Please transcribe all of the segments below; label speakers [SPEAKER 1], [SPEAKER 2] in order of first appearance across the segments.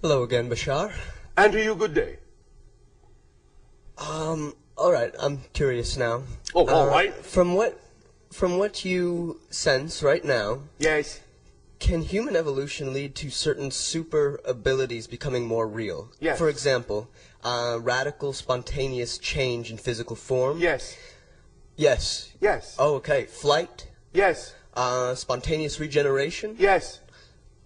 [SPEAKER 1] Hello again, Bashar.
[SPEAKER 2] And to you, good day.
[SPEAKER 1] Alright, I'm curious now.
[SPEAKER 2] Oh, all right.
[SPEAKER 1] From what you sense right now,
[SPEAKER 2] Yes.
[SPEAKER 1] can human evolution lead to certain super abilities becoming more real?
[SPEAKER 2] Yes.
[SPEAKER 1] For example, radical, spontaneous change in physical form?
[SPEAKER 2] Yes.
[SPEAKER 1] Yes.
[SPEAKER 2] Yes.
[SPEAKER 1] Oh, okay. Flight?
[SPEAKER 2] Yes.
[SPEAKER 1] Spontaneous regeneration?
[SPEAKER 2] Yes.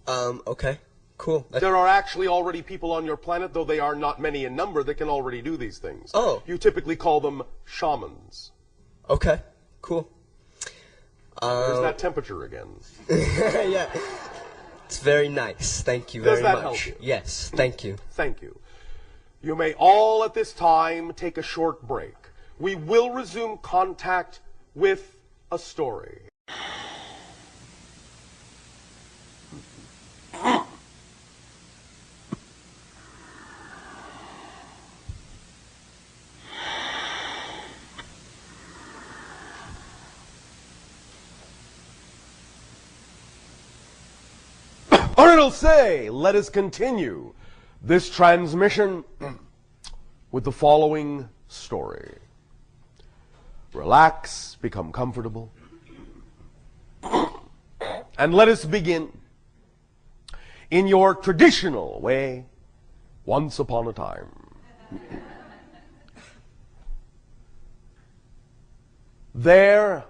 [SPEAKER 1] Okay. Cool.
[SPEAKER 2] There are actually already people on your planet, though they are not many in number, that can already do these things.
[SPEAKER 1] Oh.
[SPEAKER 2] You typically call them shamans.
[SPEAKER 1] Okay. Cool.
[SPEAKER 2] There's that temperature again.
[SPEAKER 1] Yeah. It's very nice. Thank you very much.
[SPEAKER 2] Does that help you?
[SPEAKER 1] Yes. Thank you.
[SPEAKER 2] Thank you. You may all at this time take a short break. We will resume contact with a story. Or it'll say, let us continue this transmission with the following story. Relax, become comfortable, and let us begin in your traditional way, once upon a time. There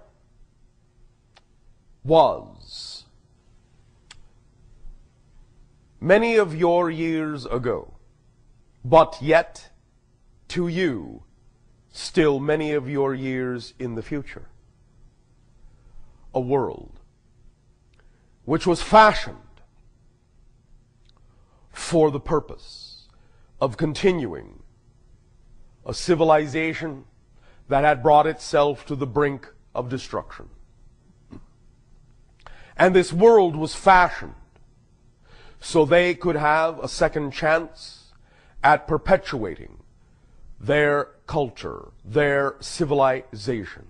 [SPEAKER 2] was many of your years ago, but yet to you, still many of your years in the future, a world which was fashioned for the purpose of continuing a civilization that had brought itself to the brink of destruction. And this world was fashioned so they could have a second chance at perpetuating their culture, their civilization.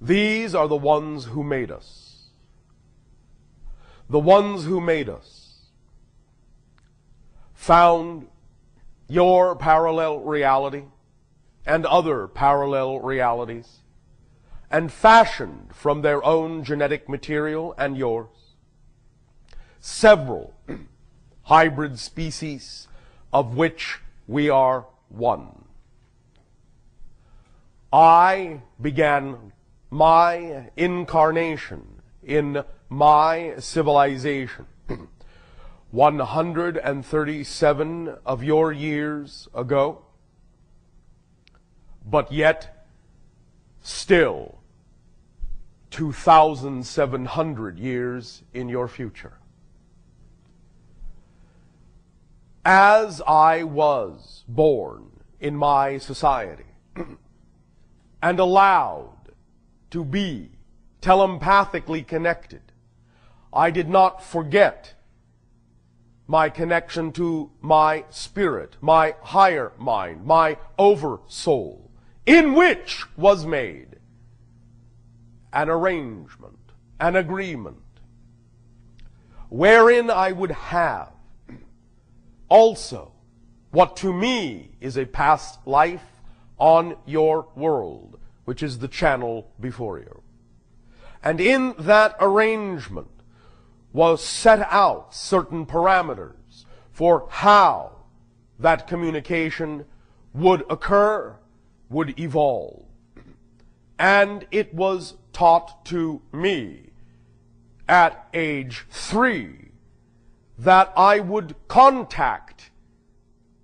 [SPEAKER 2] These are the ones who made us. The ones who made us found your parallel reality and other parallel realities and fashioned from their own genetic material and yours several hybrid species of which we are one. I began my incarnation in my civilization 137 of your years ago, but yet still 2,700 years in your future. As I was born in my society and allowed to be telepathically connected, I did not forget my connection to my spirit, my higher mind, my oversoul, in which was made an arrangement, an agreement, wherein I would have also what to me is a past life on your world, which is the channel before you. And in that arrangement was set out certain parameters for how that communication would occur, would evolve. And it was taught to me at age 3 that I would contact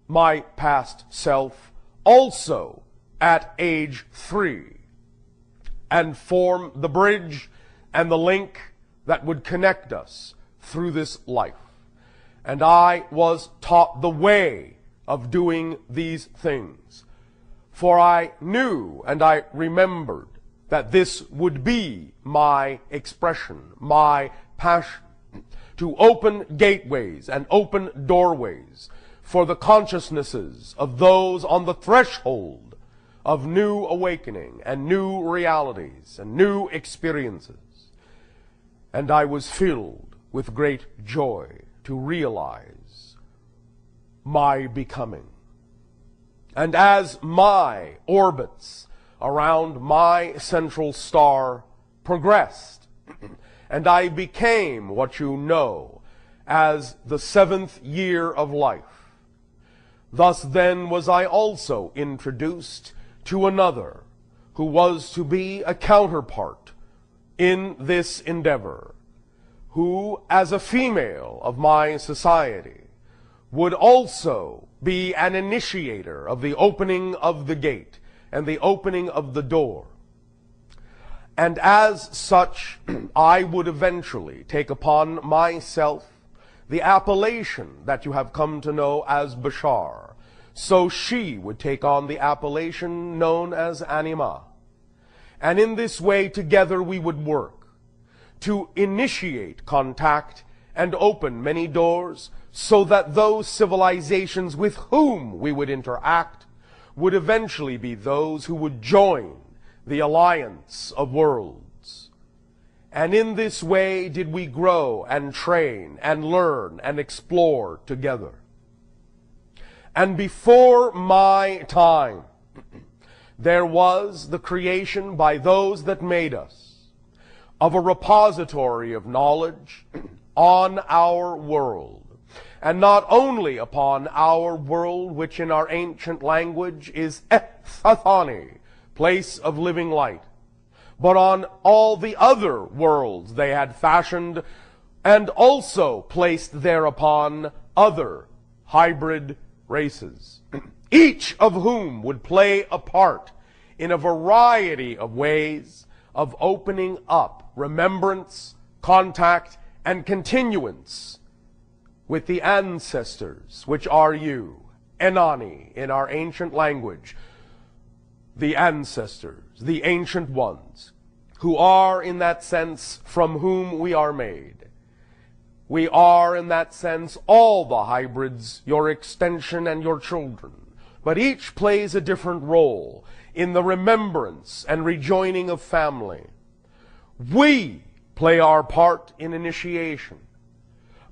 [SPEAKER 2] my past self also at age 3 and form the bridge and the link that would connect us through this life. And I was taught the way of doing these things. For I knew and I remembered that this would be my expression, my passion, to open gateways and open doorways for the consciousnesses of those on the threshold of new awakening and new realities and new experiences. And I was filled with great joy to realize my becoming. And as my orbits around my central star progressed, and I became what you know as the 7th year of life, thus then was I also introduced to another who was to be a counterpart in this endeavor, who, as a female of my society, would also be an initiator of the opening of the gate and the opening of the door. And as such, I would eventually take upon myself the appellation that you have come to know as Bashar. So she would take on the appellation known as Anima. And in this way, together we would work to initiate contact and open many doors so that those civilizations with whom we would interact would eventually be those who would join the alliance of worlds. And in this way did we grow and train and learn and explore together. And before my time, there was the creation by those that made us of a repository of knowledge on our world. And not only upon our world, which in our ancient language is Ethathani, place of living light, but on all the other worlds they had fashioned and also placed thereupon other hybrid races, each of whom would play a part in a variety of ways of opening up remembrance, contact, and continuance with the ancestors, which are you, Enani, in our ancient language, the ancestors, the ancient ones, who are in that sense from whom we are made. We are in that sense all the hybrids, your extension and your children, but each plays a different role in the remembrance and rejoining of family. We play our part in initiation,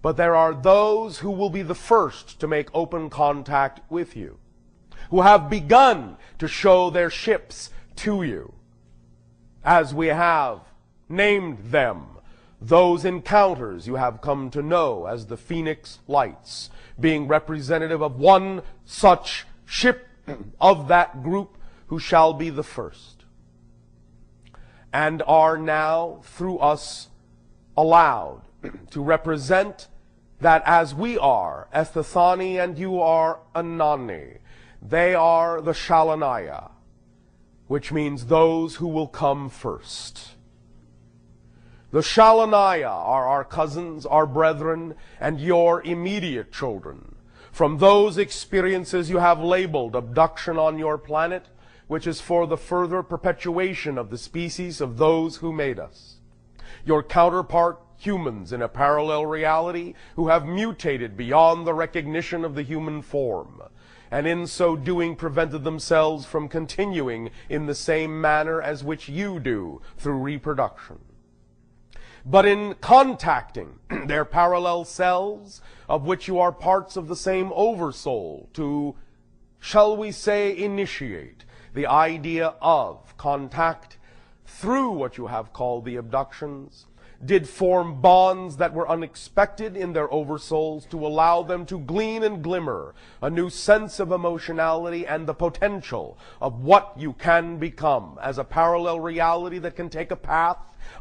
[SPEAKER 2] but there are those who will be the first to make open contact with you, who have begun to show their ships to you, as we have named them, those encounters you have come to know as the Phoenix Lights, being representative of one such ship of that group who shall be the first, and are now through us allowed to represent that as we are Ethathani and you are Anani, they are the Shaloniah, which means those who will come first. The Shaloniah are our cousins, our brethren, and your immediate children. From those experiences you have labeled abduction on your planet, which is for the further perpetuation of the species of those who made us. Your counterpart humans in a parallel reality who have mutated beyond the recognition of the human form, and in so doing prevented themselves from continuing in the same manner as which you do through reproduction. But in contacting their parallel selves, of which you are parts of the same oversoul, to, shall we say, initiate the idea of contact through what you have called the abductions, did form bonds that were unexpected in their oversouls to allow them to glean and glimmer a new sense of emotionality and the potential of what you can become as a parallel reality that can take a path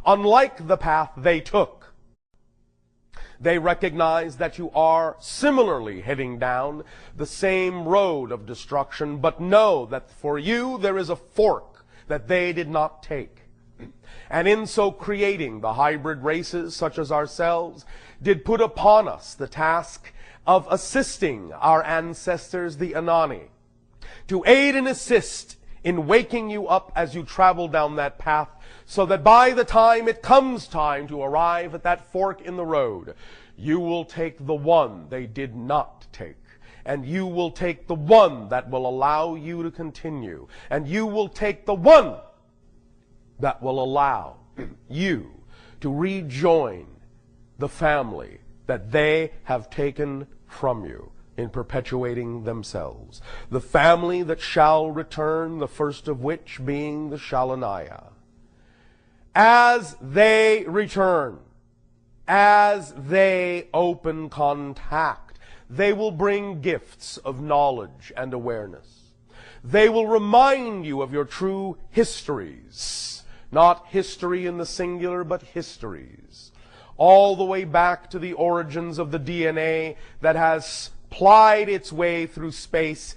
[SPEAKER 2] unlike the path they took. They recognize that you are similarly heading down the same road of destruction, but know that for you there is a fork that they did not take. And in so creating the hybrid races such as ourselves, did put upon us the task of assisting our ancestors, the Anani, to aid and assist in waking you up as you travel down that path, so that by the time it comes time to arrive at that fork in the road, you will take the one they did not take. And you will take the one that will allow you to continue. And you will take the one that will allow you to rejoin the family that they have taken from you in perpetuating themselves. The family that shall return, the first of which being the Shaloniah. As they return, as they open contact, they will bring gifts of knowledge and awareness. They will remind you of your true histories, not history in the singular, but histories, all the way back to the origins of the DNA that has plied its way through space,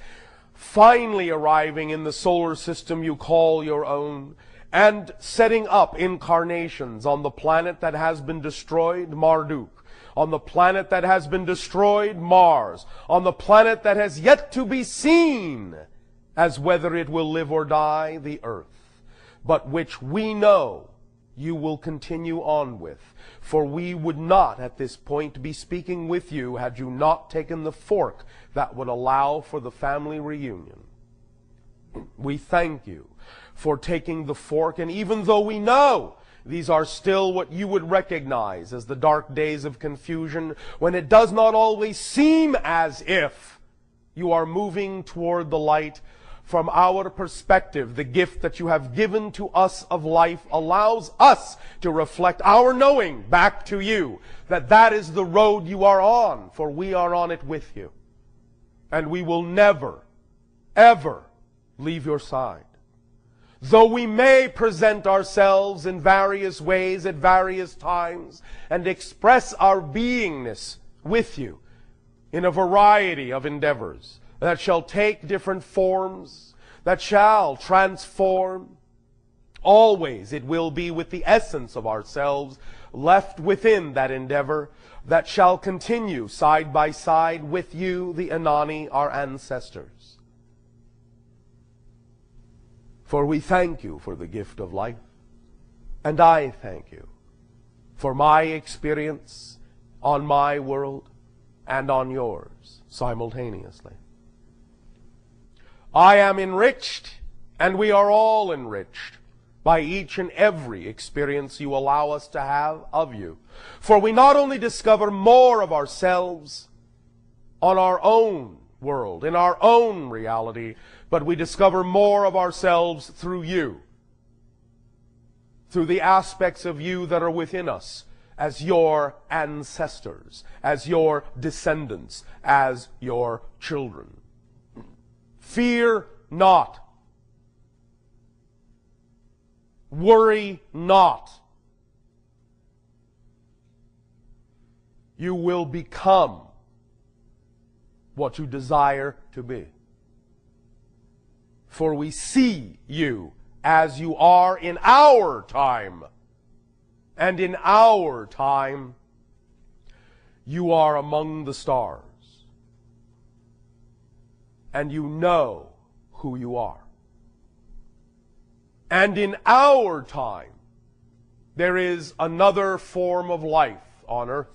[SPEAKER 2] finally arriving in the solar system you call your own, and setting up incarnations on the planet that has been destroyed, Marduk, on the planet that has been destroyed, Mars, on the planet that has yet to be seen as whether it will live or die, the Earth, but which we know you will continue on with. For we would not at this point be speaking with you had you not taken the fork that would allow for the family reunion. We thank you for taking the fork, and even though we know these are still what you would recognize as the dark days of confusion, when it does not always seem as if you are moving toward the light, from our perspective, the gift that you have given to us of life allows us to reflect our knowing back to you that that is the road you are on, for we are on it with you. And we will never, ever leave your side. Though we may present ourselves in various ways at various times and express our beingness with you in a variety of endeavors that shall take different forms, that shall transform, always it will be with the essence of ourselves left within that endeavor that shall continue side by side with you, the Anani, our ancestors. For we thank you for the gift of life, and I thank you for my experience on my world and on yours simultaneously. I am enriched, and we are all enriched by each and every experience you allow us to have of you. For we not only discover more of ourselves on our own world, in our own reality, but we discover more of ourselves through you, through the aspects of you that are within us as your ancestors, as your descendants, as your children. Fear not. Worry not. You will become what you desire to be. For we see you as you are in our time. And in our time, you are among the stars. And you know who you are. And in our time, there is another form of life on earth,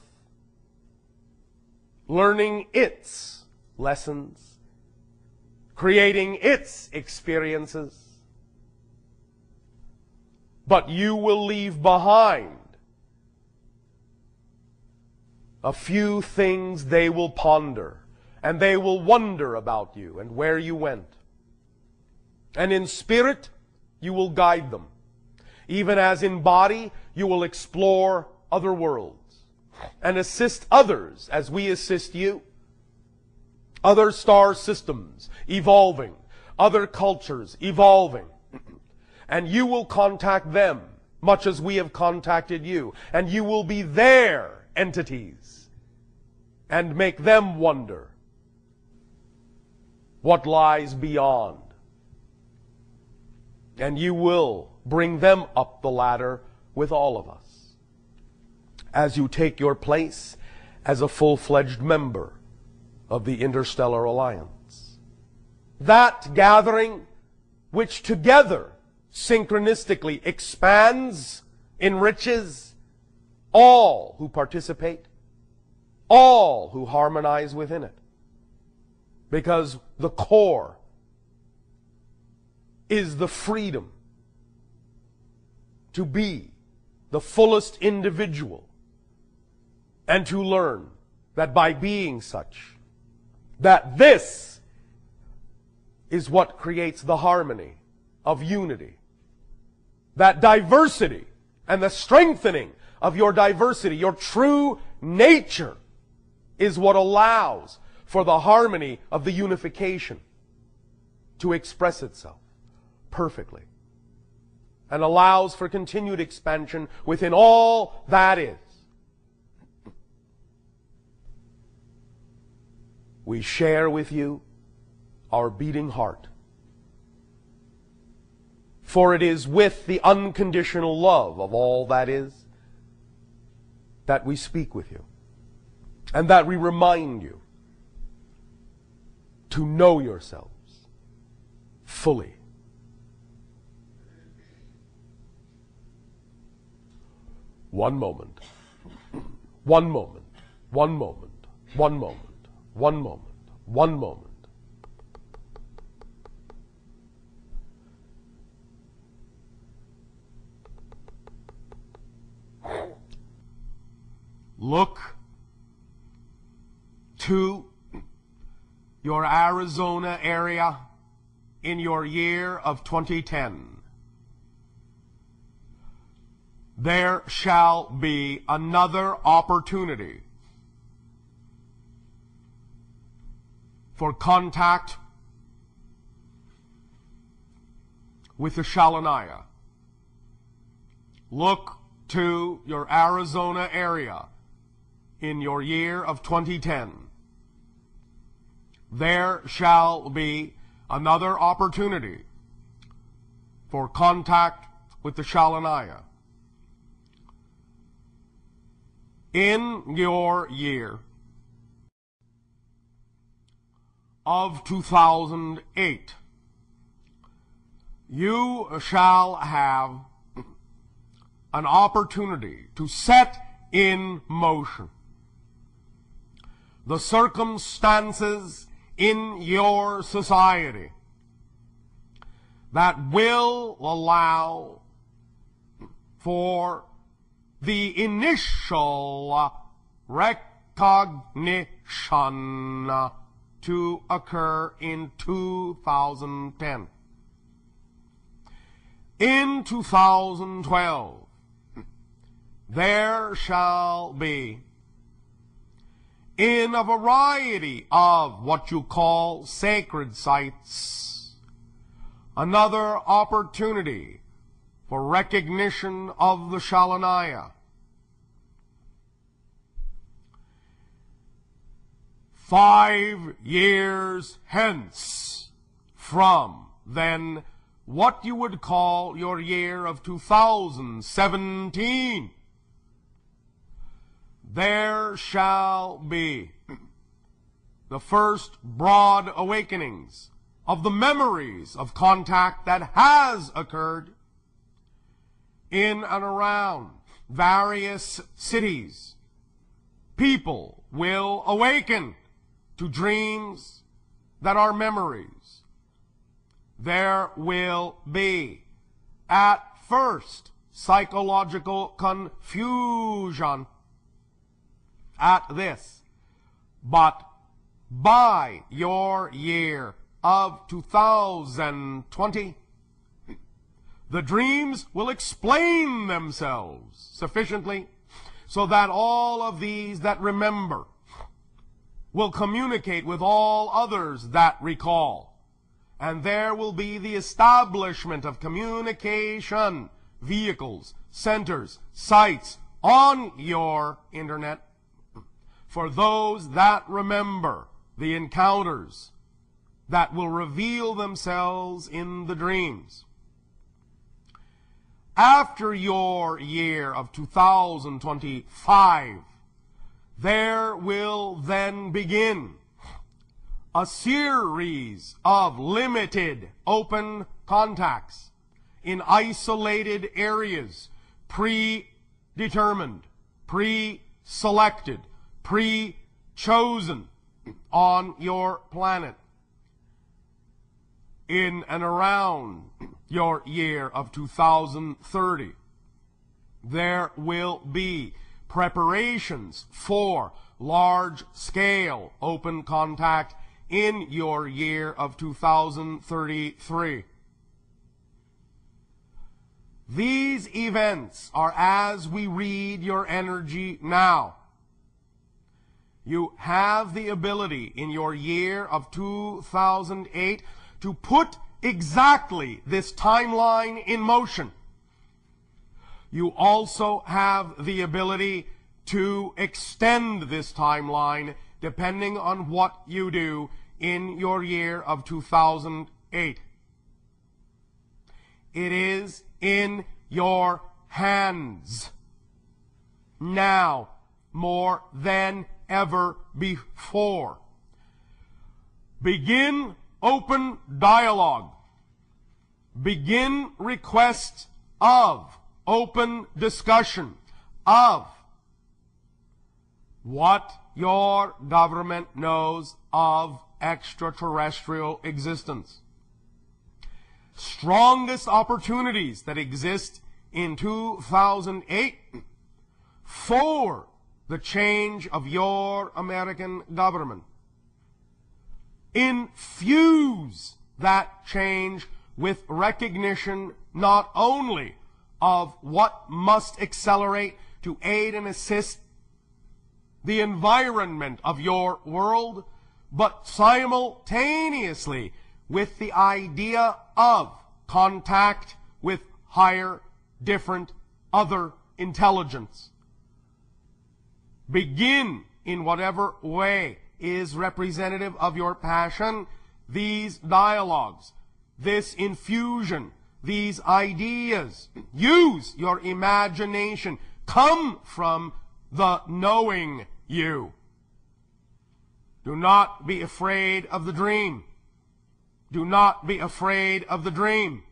[SPEAKER 2] learning its lessons, creating its experiences. But you will leave behind a few things they will ponder, and they will wonder about you and where you went. And in spirit, you will guide them. Even as in body, you will explore other worlds and assist others as we assist you. Other star systems evolving, other cultures evolving. And you will contact them much as we have contacted you. And you will be their entities and make them wonder what lies beyond. And you will bring them up the ladder with all of us as you take your place as a full-fledged member of the Interstellar Alliance. That gathering which together synchronistically expands, enriches all who participate, all who harmonize within it. Because the core is the freedom to be the fullest individual and to learn that by being such, that this is what creates the harmony of unity. That diversity and the strengthening of your diversity, your true nature, is what allows for the harmony of the unification to express itself perfectly, and allows for continued expansion within all that is. We share with you our beating heart, for it is with the unconditional love of all that is that we speak with you, and that we remind you to know yourselves fully. One moment, one moment, one moment, one moment, one moment, one moment. Look to your Arizona area in your year of 2010. There shall be another opportunity for contact with the Shaloniah. Look to your Arizona area in your year of 2010. There shall be another opportunity for contact with the Shaloniah. In your year of 2008, you shall have an opportunity to set in motion the circumstances in your society that will allow for the initial recognition to occur in 2010. In 2012, there shall be, in a variety of what you call sacred sites, another opportunity for recognition of the Shaloniah. 5 years hence from then, what you would call your year of 2017, there shall be the first broad awakenings of the memories of contact that has occurred in and around various cities. People will awaken to dreams that are memories. There will be, at first, psychological confusion at this, but by your year of 2020, the dreams will explain themselves sufficiently so that all of these that remember will communicate with all others that recall. And there will be the establishment of communication vehicles, centers, sites on your internet for those that remember the encounters that will reveal themselves in the dreams. After your year of 2025, there will then begin a series of limited open contacts in isolated areas, predetermined, pre-selected, pre-chosen on your planet. In and around your year of 2030, there will be preparations for large-scale open contact in your year of 2033. These events are as we read your energy now. You have the ability in your year of 2008 to put exactly this timeline in motion. You also have the ability to extend this timeline depending on what you do in your year of 2008. It is in your hands now more than ever before. Begin open dialogue. Begin requests of open discussion of what your government knows of extraterrestrial existence. Strongest opportunities that exist in 2008 for the change of your American government. Infuse that change with recognition not only of what must accelerate to aid and assist the environment of your world, but simultaneously with the idea of contact with higher, different, other intelligence. Begin in whatever way is representative of your passion, these dialogues, this infusion, these ideas. Use your imagination. Come from the knowing you. Do not be afraid of the dream. Do not be afraid of the dream.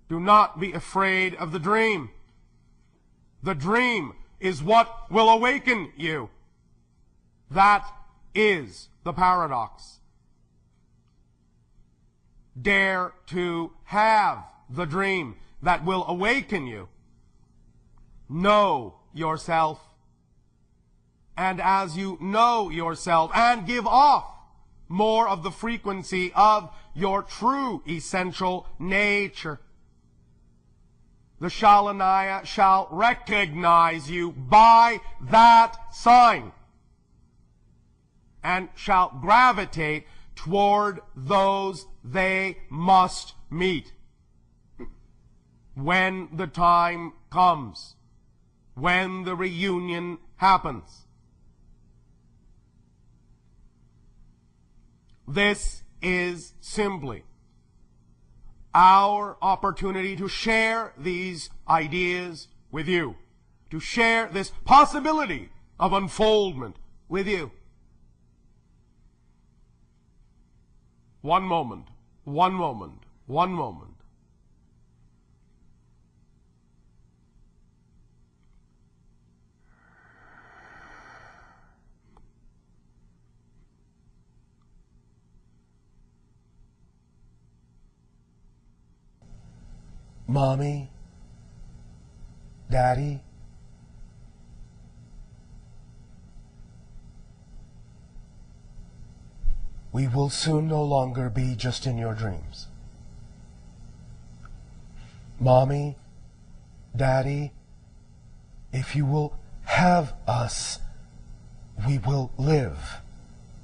[SPEAKER 2] Do not be afraid of the dream. The dream is what will awaken you. That is the paradox. Dare to have the dream that will awaken you. Know yourself. And as you know yourself and give off more of the frequency of your true essential nature, the Shaloniah shall recognize you by that sign and shall gravitate toward those they must meet when the time comes, when the reunion happens. This is simply our opportunity to share these ideas with you, to share this possibility of unfoldment with you. One moment, one moment, one moment.
[SPEAKER 3] Mommy, Daddy, we will soon no longer be just in your dreams. Mommy, Daddy, if you will have us, we will live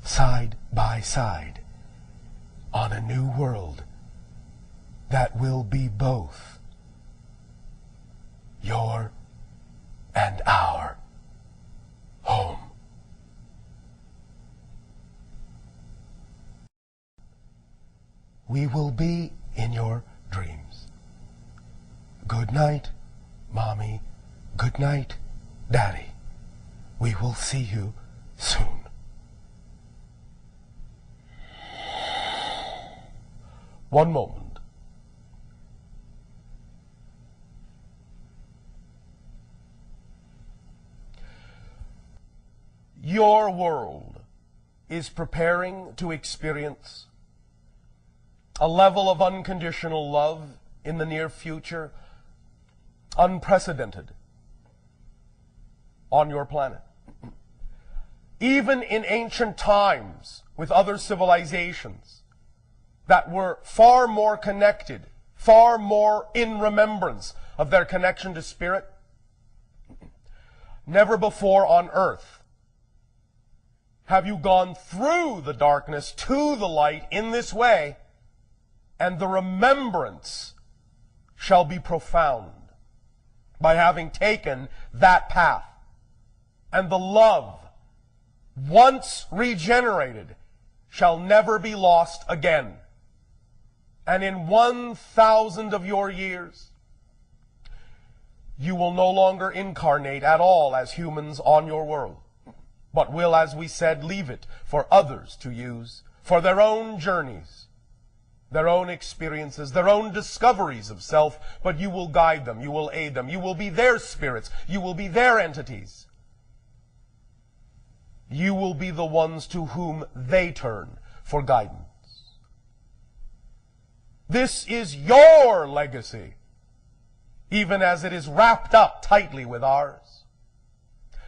[SPEAKER 3] side by side on a new world that will be both your and our home. We will be in your dreams. Good night, Mommy. Good night, Daddy. We will see you soon. One moment.
[SPEAKER 2] Your world is preparing to experience a level of unconditional love in the near future, unprecedented, on your planet. Even in ancient times with other civilizations that were far more connected, far more in remembrance of their connection to spirit, never before on earth have you gone through the darkness to the light in this way, and the remembrance shall be profound by having taken that path. And the love, once regenerated, shall never be lost again. And in 1,000 of your years, you will no longer incarnate at all as humans on your world, but will, as we said, leave it for others to use for their own journeys, their own experiences, their own discoveries of self, but you will guide them, you will aid them, you will be their spirits, you will be their entities. You will be the ones to whom they turn for guidance. This is your legacy, even as it is wrapped up tightly with ours.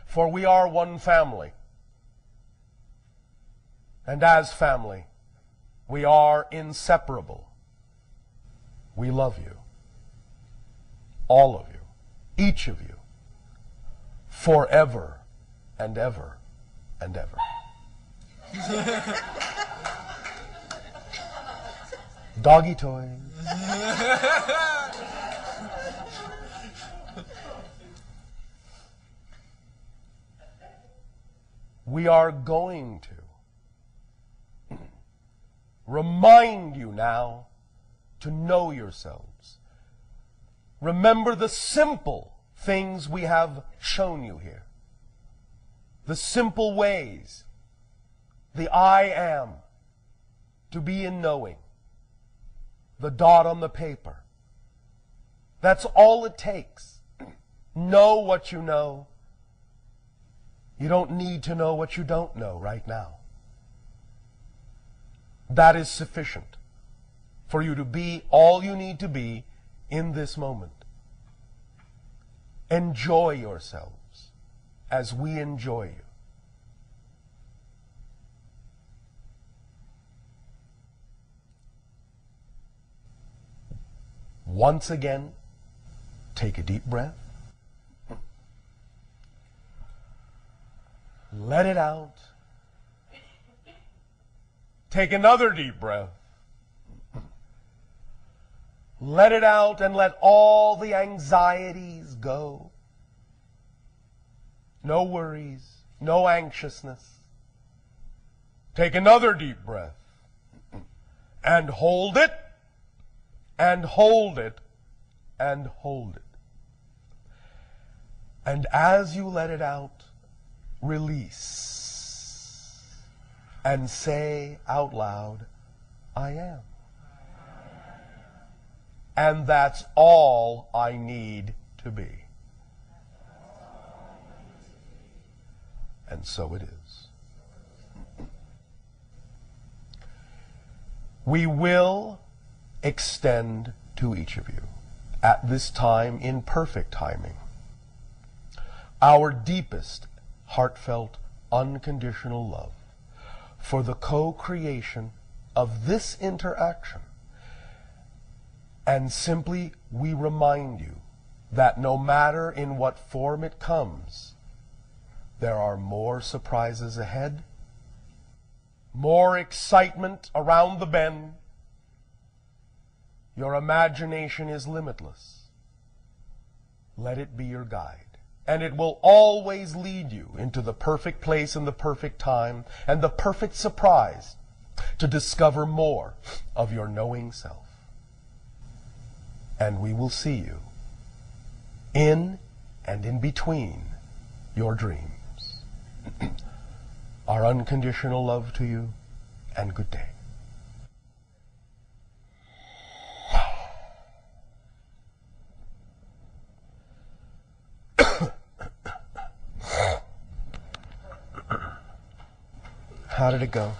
[SPEAKER 2] For we are one family. And as family, we are inseparable. We love you. All of you. Each of you. Forever and ever and ever. Doggy toys. We are going to remind you now to know yourselves. Remember the simple things we have shown you here. The simple ways. The I am. To be in knowing. The dot on the paper. That's all it takes. Know what you know. You don't need to know what you don't know right now. That is sufficient for you to be all you need to be in this moment. Enjoy yourselves as we enjoy you. Once again, take a deep breath. Let it out. Take another deep breath. Let it out and let all the anxieties go. No worries, no anxiousness. Take another deep breath. And hold it. And hold it, and hold it. And as you let it out, release. And say out loud, I am. And that's all I need to be. And so it is. We will extend to each of you at this time in perfect timing our deepest, heartfelt, unconditional love for the co-creation of this interaction. And simply we remind you that no matter in what form it comes, there are more surprises ahead, more excitement around the bend. Your imagination is limitless. Let it be your guide. And it will always lead you into the perfect place and the perfect time and the perfect surprise to discover more of your knowing self. And we will see you in and in between your dreams. Our unconditional love to you, and good day. How did it go?